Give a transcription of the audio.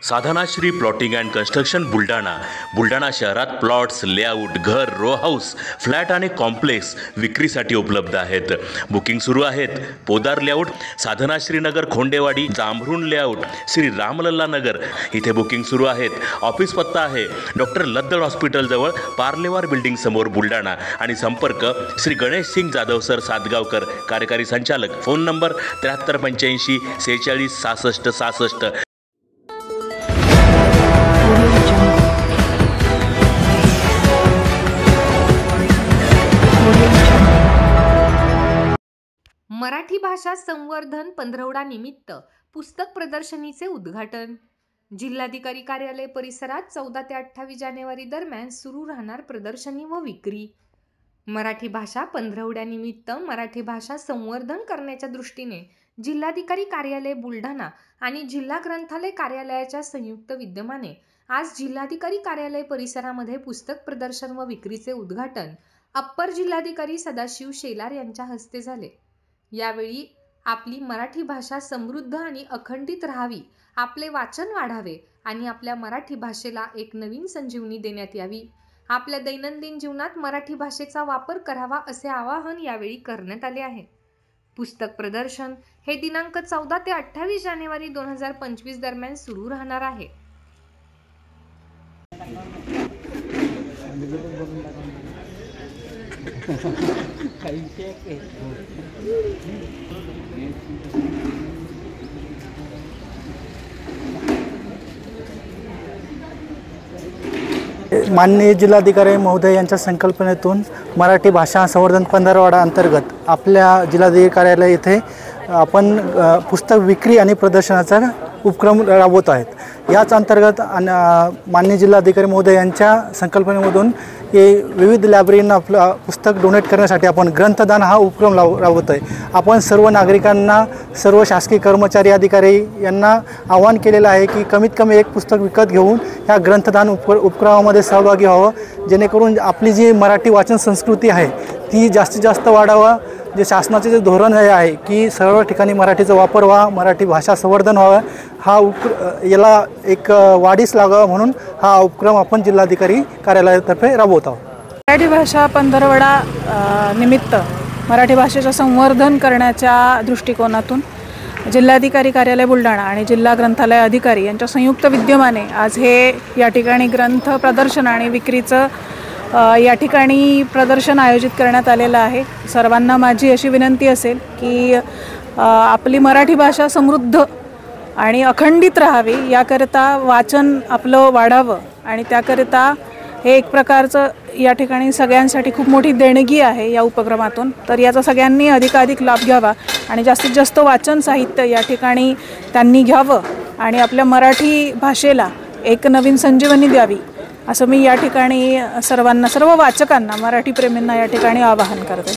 Sadhanashri plotting and construction Buldhana शहरात plots, layout, घर, row house, flat आणि कॉम्प्लेक्स विक्रीसाठी उपलब्ध आहेत. बुकिंग सुरू आहेत. पोदार लेआउट, साधनाश्री नगर, खोंडेवाडी, जांभरुण लेआउट, श्री रामलल्ला नगर इथे बुकिंग सुरू आहेत. ऑफिस पत्ता आहे डॉक्टर लद्दड हॉस्पिटल जवळ, पार्लेवार बिल्डिंग समोर, बुलढाणा. आणि संपर्क श्री गणेश सिंग जाधव सर सातगावकर, कार्यकारी संचालक. Phone number 7385 46 66 66. मराठी भाषा संवर्धन पंधरवडा निमित्त पुस्तक प्रदर्शनीचे उद्घाटन. जिल्हाधिकारी कार्यालय परिसरात 14 ते 28 जानेवारी दरम्यान सुरू राहणार प्रदर्शनी व विक्री. मराठी भाषा पंधरवड्यानिमित्त मराठी भाषा संवर्धन करण्याच्या दृष्टीने जिल्हाधिकारी कार्यालय बुलढाणा आणि जिल्हा ग्रंथालय कार्यालयाच्या संयुक्त विद्यमाने आज जिल्हाधिकारी कार्यालय परिसरामध्ये पुस्तक प्रदर्शन व विक्रीचे उद्घाटन अप्पर जिल्हाधिकारी सदाशिव शेलार यांच्या हस्ते झाले. यावेळी आपली मराठी भाषा समृद्ध आणि अखंडित राहावी, आपले वाचन वाढावे आणि आपल्या मराठी भाषेला एक नवीन संजीवनी देण्यात यावी, आपल्या दैनंदिन जीवनात मराठी भाषेचा वापर करावा असे आवाहन यावेळी करण्यात आले आहे. पुस्तक प्रदर्शन हे दिनांक 14 ते 28 जानेवारी 2025 दरम्यान सुरू राहणार आहे. माननीय जिल्हाधिकारी महोदय यांच्या संकल्पनेतून मराठी भाषा संवर्धन पंधरवडा अंतर्गत आपल्या जिल्हाधिकारी कार्यालय येथे आपण पुस्तक विक्री आणि प्रदर्शनाचा उपक्रम राबवत आहेत. याच अंतर्गत माननीय जिल्हाधिकारी महोदय यांच्या संकल्पनेमधून हे विविध लायब्ररींना आपलं पुस्तक डोनेट करण्यासाठी आपण ग्रंथदान हा उपक्रम राबवत आहे. आपण सर्व नागरिकांना, सर्व शासकीय कर्मचारी, अधिकारी यांना आवाहन केलेलं आहे की कमीत कमी एक पुस्तक विकत घेऊन ह्या ग्रंथदान उपक्रमामध्ये सहभागी व्हावं, जेणेकरून आपली जी मराठी वाचन संस्कृती आहे ती जास्तीत जास्त वाढावं. जे शासनाचे जे धोरण आहे की सर्व ठिकाणी मराठीचा वापर व्हावा, मराठी भाषा संवर्धन व्हावं, याला एक वाढीस लागावं म्हणून हा उपक्रम आपण जिल्हाधिकारी कार्यालयातर्फे राबवत आहोत. मराठी भाषा पंधरवडा निमित्त मराठी भाषेचं संवर्धन करण्याच्या दृष्टिकोनातून जिल्हाधिकारी कार्यालय बुलढाणा आणि जिल्हा ग्रंथालय अधिकारी यांच्या संयुक्त विद्यमाने आज हे या ठिकाणी ग्रंथ प्रदर्शन आणि विक्रीचं या ठिकाणी प्रदर्शन आयोजित करण्यात आलेलं आहे. सर्वांना माझी अशी विनंती असेल की आपली मराठी भाषा समृद्ध आणि अखंडित राहावी, याकरिता वाचन आपलं वाढावं आणि त्याकरिता हे एक प्रकारचं या ठिकाणी सगळ्यांसाठी खूप मोठी देणगी आहे या उपक्रमातून. तर याचा सगळ्यांनी अधिकाधिक लाभ घ्यावा आणि जास्तीत जास्त वाचन साहित्य या ठिकाणी त्यांनी घ्यावं आणि आपल्या मराठी भाषेला एक नवीन संजीवनी द्यावी असं मी या ठिकाणी सर्वांना, सर्व वाचकांना, मराठी प्रेमींना या ठिकाणी आवाहन करते.